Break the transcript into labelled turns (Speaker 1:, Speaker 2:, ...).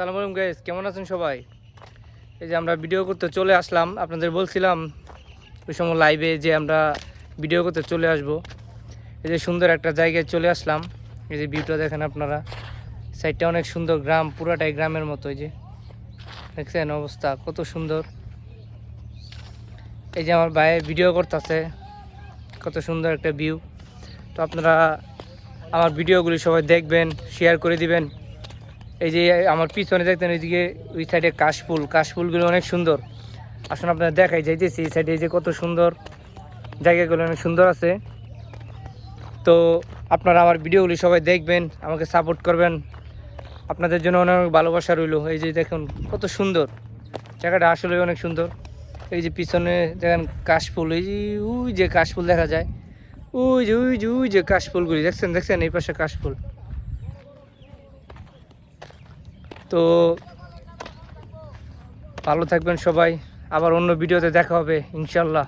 Speaker 1: আসসালামু আলাইকুম গাইস, কেমন আছেন সবাই? এই যে আমরা ভিডিও করতে চলে আসলাম। আপনাদের বলছিলাম ওই সময় লাইভে যে আমরা ভিডিও করতে চলে আসব। এই যে সুন্দর একটা জায়গায় চলে আসলাম। এই যে ভিউটা দেখেন আপনারা, সাইডটা অনেক সুন্দর, গ্রাম পুরাটাই গ্রামের মতো। এই যে দেখছেন অবস্থা কত সুন্দর। এই যে আমার ভাই ভিডিও করতেছে, কত সুন্দর একটা ভিউ। তো আপনারা আমার ভিডিওগুলি সবাই দেখবেন, শেয়ার করে দিবেন। এই যে আমার পিছনে দেখতেন ওইদিকে ওই সাইডে কাশফুলগুলো অনেক সুন্দর। আসলে আপনারা দেখাই যাইতেছি এই সাইডে এই যে কত সুন্দর, জায়গাগুলো অনেক সুন্দর আছে। তো আপনারা আমার ভিডিওগুলি সবাই দেখবেন, আমাকে সাপোর্ট করবেন। আপনাদের জন্য অনেক ভালোবাসা রইল। এই যে দেখুন কত সুন্দর জায়গাটা, আসলে অনেক সুন্দর। এই যে পিছনে দেখেন কাশফুল, এই যে ওই যে কাশফুল দেখা যায়, ওই যে কাশফুলগুলি দেখছেন এই পাশে কাশফুল। তো ভালো থাকবেন সবাই, আবার অন্য ভিডিওতে দেখা হবে ইনশাল্লাহ।